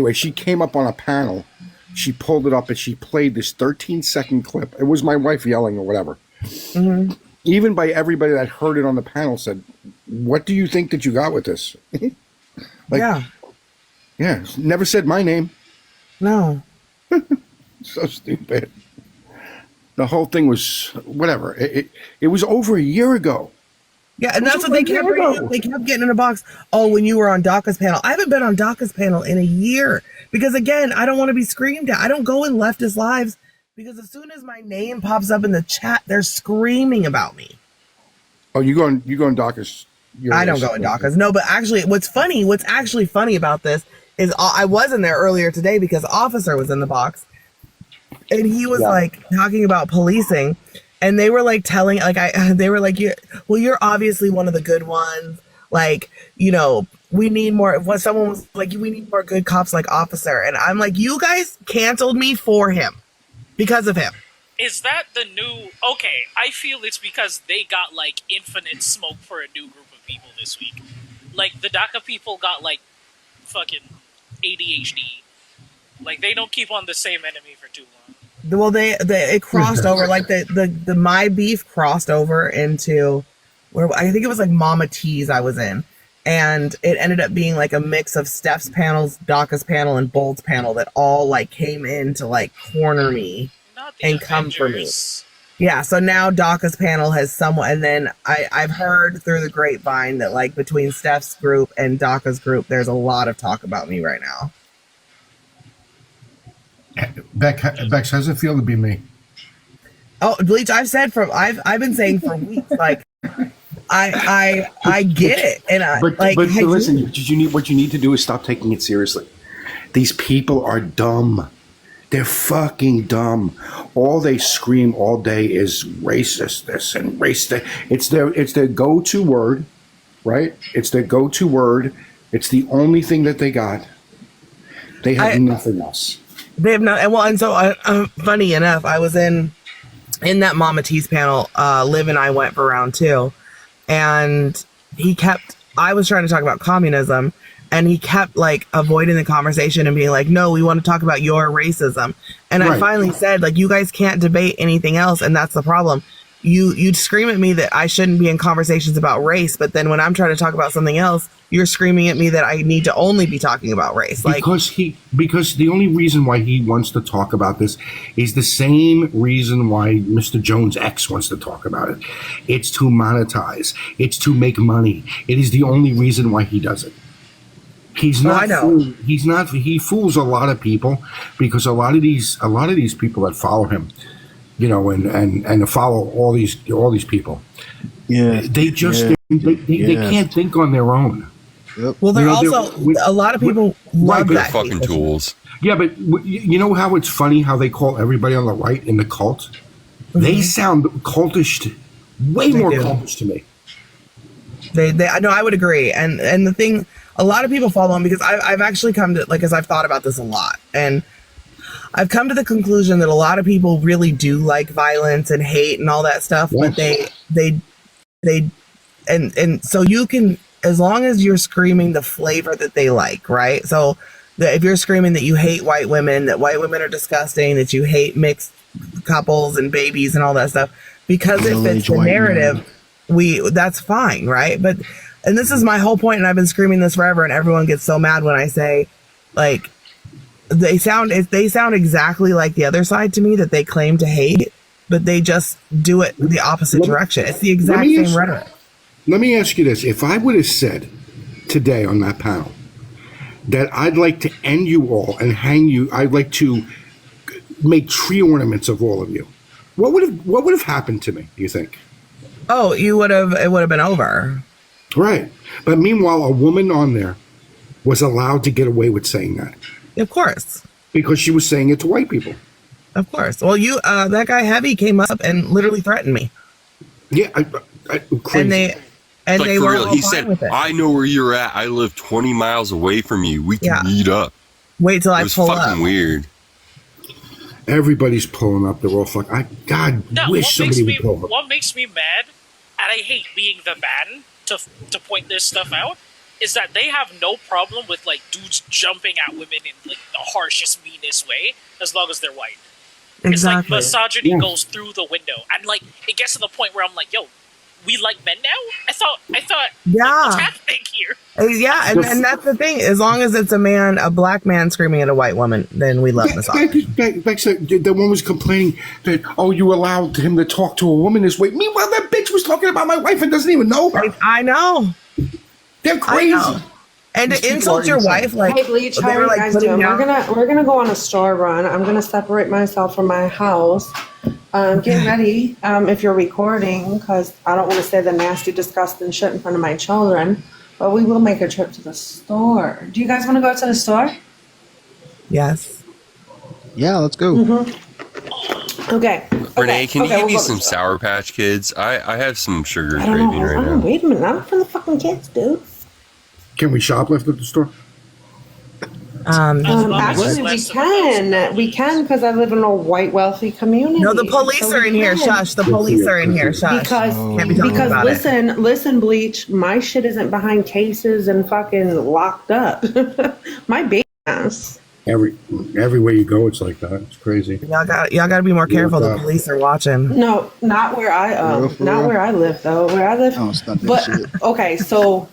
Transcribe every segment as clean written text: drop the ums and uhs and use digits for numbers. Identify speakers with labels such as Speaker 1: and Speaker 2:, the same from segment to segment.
Speaker 1: Anyway, she came up on a panel. She pulled it up and she played this 13-second clip. It was my wife yelling or whatever. Mm-hmm. Even by everybody that heard it on the panel said, "What do you think that you got with this?" Yeah, never said my name.
Speaker 2: No.
Speaker 1: So stupid. The whole thing was whatever. It was over a year ago.
Speaker 2: Yeah, and that's what they kept bringing up. They kept getting in a box. Oh, when you were on DACA's panel. I haven't been on DACA's panel in a year. Because again, I don't want to be screamed at. I don't go in leftist lives because as soon as my name pops up in the chat, they're screaming about me.
Speaker 1: Oh, you go on DACA's?
Speaker 2: I don't go in DACA's. No, but actually, what's actually funny about this is I was in there earlier today because Officer was in the box. And he was like talking about policing. And they were like telling, they were like, you're obviously one of the good ones. Like, you know, we need more. What someone was like, we need more good cops like Officer. And I'm like, you guys canceled me for him because of him.
Speaker 3: Is that the new? Okay, I feel it's because they got like infinite smoke for a new group of people this week. Like the DACA people got like fucking ADHD. Like they don't keep on the same enemy for too long.
Speaker 2: Well, it crossed over, like the my beef crossed over into where I think it was like Mama T's I was in, and it ended up being like a mix of Steph's panels, DACA's panel, and Bold's panel that all like came in to like corner me and Avengers. Come for me. Yeah, so now DACA's panel has somewhat, and then I've heard through the grapevine that like between Steph's group and DACA's group, there's a lot of talk about me right now.
Speaker 1: Bex, how does it feel to be me?
Speaker 2: Oh, Bleach, I've been saying for weeks, like I get it, and
Speaker 1: but listen, what you need to do is stop taking it seriously. These people are dumb. They're fucking dumb. All they scream all day is racist this and race that. It's their go-to word, right? It's their go-to word. It's the only thing that they got. They have nothing else.
Speaker 2: They have not. Well, and so funny enough, I was in that Mama T's panel. Liv and I went for round 2, and I was trying to talk about communism, and he kept like avoiding the conversation and being like, "No, we want to talk about your racism." And I finally said, like, you guys can't debate anything else, and that's the problem. You'd scream at me that I shouldn't be in conversations about race, but then when I'm trying to talk about something else, you're screaming at me that I need to only be talking about race. Like,
Speaker 1: because the only reason why he wants to talk about this is the same reason why Mr. Jones X wants to talk about it. It's to monetize. It's to make money. It is the only reason why he does it. He's not. He's not. He fools a lot of people because a lot of these people that follow him, you know, and follow all these people. Yeah, they just they can't think on their own.
Speaker 2: Yep. Well, they're a lot of people love that.
Speaker 4: They're fucking tools.
Speaker 1: Yeah, but you know how it's funny how they call everybody on the right in the cult? Mm-hmm. They sound cultish, way more cultish to me.
Speaker 2: I would agree. And the thing, a lot of people follow them because I've actually come to, like, as I've thought about this a lot, and I've come to the conclusion that a lot of people really do like violence and hate and all that stuff, yes. But so you can, as long as you're screaming the flavor that they like, right? So if you're screaming that you hate white women, that white women are disgusting, that you hate mixed couples and babies and all that stuff, because it fits the narrative, that's fine, right? And this is my whole point, and I've been screaming this forever, and everyone gets so mad when I say, like, they sound exactly like the other side to me that they claim to hate, but they just do it the opposite direction. It's the exact same rhetoric.
Speaker 1: Let me ask you this. If I would have said today on that panel that I'd like to end you all and hang you, I'd like to make tree ornaments of all of you, what would have happened to me, do you think?
Speaker 2: Oh, it would have been over.
Speaker 1: Right. But meanwhile, a woman on there was allowed to get away with saying that.
Speaker 2: Of course.
Speaker 1: Because she was saying it to white people.
Speaker 2: Of course. Well, that guy Heavy came up and literally threatened me.
Speaker 1: Yeah, crazy.
Speaker 2: And they were all
Speaker 4: he
Speaker 2: fine
Speaker 4: said,
Speaker 2: with it.
Speaker 4: "I know where you're at. I live 20 miles away from you. We can meet up."
Speaker 2: Wait till I pull up.
Speaker 4: It was fucking weird.
Speaker 1: Everybody's pulling up. They're all fucking. Wish somebody would pull up.
Speaker 3: What makes me mad, and I hate being the man to point this stuff out, is that they have no problem with like dudes jumping at women in like the harshest, meanest way, as long as they're white.
Speaker 2: Exactly.
Speaker 3: It's like misogyny goes through the window, and like it gets to the point where I'm like, yo, we like men now? I thought,
Speaker 2: Yeah.
Speaker 3: like, what's happening here?
Speaker 2: Yeah, and that's the thing. As long as it's a black man screaming at a white woman, then we love misogyny.
Speaker 1: The one was complaining that, oh, you allowed him to talk to a woman this way. Meanwhile, that bitch was talking about my wife and doesn't even know her.
Speaker 2: I know.
Speaker 1: They're crazy.
Speaker 2: And to insult your wife, like,
Speaker 5: hey, Bleach, how are you guys doing? We're gonna go on a store run. I'm gonna separate myself from my house. Get ready if you're recording, because I don't want to say the nasty, disgusting shit in front of my children. But we will make a trip to the store. Do you guys want to go to the store?
Speaker 2: Yes.
Speaker 6: Yeah, let's go.
Speaker 5: Mm-hmm. Okay.
Speaker 4: Renee, can you give me
Speaker 5: go
Speaker 4: some Sour Patch Kids? I have some sugar
Speaker 5: I don't
Speaker 4: craving
Speaker 5: know.
Speaker 4: right now.
Speaker 5: Wait a minute. I'm for the fucking kids, dude.
Speaker 1: Can we shoplift at the store?
Speaker 5: Actually, we can because I live in a white, wealthy community.
Speaker 2: No, the police are in here. Shush. The police are in here. Shush.
Speaker 5: Because
Speaker 2: about
Speaker 5: listen, Bleach, my shit isn't behind cases and fucking locked up. My baby ass.
Speaker 1: Everywhere you go, it's like that. It's crazy.
Speaker 2: Y'all got to be more careful. The police are watching.
Speaker 5: No, not where I where I live though. Where I live.
Speaker 6: Oh, stop that
Speaker 5: but
Speaker 6: shit.
Speaker 5: okay, so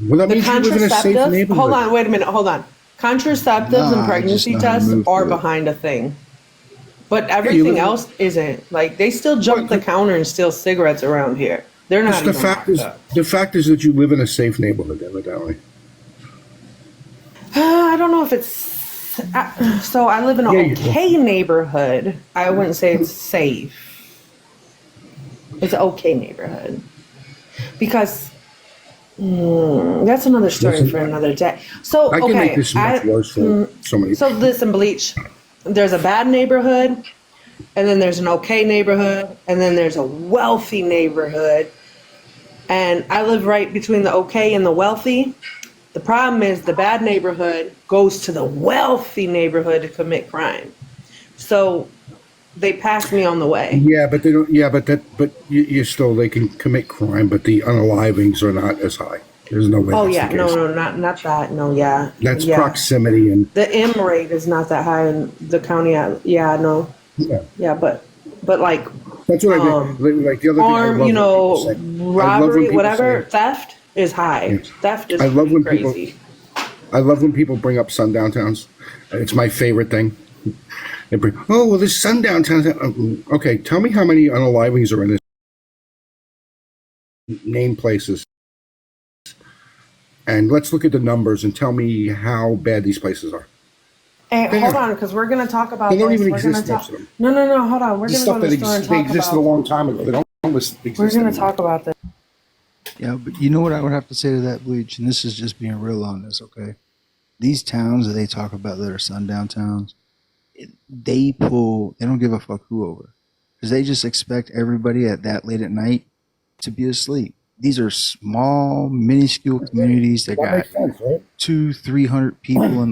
Speaker 1: Well, that
Speaker 5: the
Speaker 1: means you live in a safe
Speaker 5: contraceptives.
Speaker 1: neighborhood.
Speaker 5: Hold on, wait a minute. Hold on. Contraceptives
Speaker 6: Nah,
Speaker 5: and pregnancy
Speaker 6: just know how to
Speaker 5: tests
Speaker 6: move
Speaker 5: are
Speaker 6: through it.
Speaker 5: behind a thing. But everything
Speaker 1: live-
Speaker 5: else isn't. Like they still jump the counter and steal cigarettes around here. They're not
Speaker 1: The
Speaker 5: even
Speaker 1: fact
Speaker 5: locked
Speaker 1: is,
Speaker 5: up.
Speaker 1: the fact is that you live in a safe neighborhood, evidently.
Speaker 5: I don't know if it's. So I live in an
Speaker 1: Yeah, you do.
Speaker 5: okay neighborhood. I wouldn't say it's safe. It's an okay neighborhood because that's another story
Speaker 1: Listen,
Speaker 5: for another day. So
Speaker 1: I can
Speaker 5: okay,
Speaker 1: make this much worse for so many.
Speaker 5: so listen, Bleach. There's a bad neighborhood, and then there's an okay neighborhood, and then there's a wealthy neighborhood. And I live right between the okay and the wealthy. The problem is the bad neighborhood goes to the wealthy neighborhood to commit crime. So they pass me on the way.
Speaker 1: Yeah, but they don't. Yeah, but you still, they can commit crime, but the unalivings are not as high. There's no way.
Speaker 5: Oh
Speaker 1: that's
Speaker 5: yeah,
Speaker 1: the case.
Speaker 5: no, not that. No, yeah.
Speaker 1: That's
Speaker 5: yeah.
Speaker 1: proximity and
Speaker 5: The M rate is not that high in the county. Yeah, no.
Speaker 1: yeah.
Speaker 5: Yeah, but like
Speaker 1: That's what I think. Like the other thing, I
Speaker 5: arm,
Speaker 1: love
Speaker 5: you
Speaker 1: when
Speaker 5: know,
Speaker 1: people say- I love when
Speaker 5: robbery,
Speaker 1: people
Speaker 5: whatever,
Speaker 1: say-
Speaker 5: theft is high.
Speaker 1: Yes.
Speaker 5: Theft is
Speaker 1: I love when
Speaker 5: crazy.
Speaker 1: I love when people bring up sundown towns. It's my favorite thing. They bring, oh, well, this sundown town. Okay, tell me how many unalivings are in this. Name places. And let's look at the numbers and tell me how bad these places are.
Speaker 5: Hey, hold on, because we're going to talk about
Speaker 1: They don't
Speaker 5: this.
Speaker 1: even
Speaker 5: We're gonna
Speaker 1: exist, most of them.
Speaker 5: No, hold on. We're
Speaker 1: This
Speaker 5: going to go
Speaker 1: stuff
Speaker 5: to
Speaker 1: that
Speaker 5: the store and
Speaker 1: they
Speaker 5: talk
Speaker 1: existed a
Speaker 5: about.
Speaker 1: long time ago. They don't exist
Speaker 5: We're going to
Speaker 1: anymore.
Speaker 5: talk about this.
Speaker 6: Yeah, but you know what I would have to say to that, Bleach, and this is just being real on this, okay? These towns that they talk about that are sundown towns, they don't give a fuck who over. Because they just expect everybody at that late at night to be asleep. These are small, minuscule communities that got
Speaker 1: That makes sense, right?
Speaker 6: 200-300 people in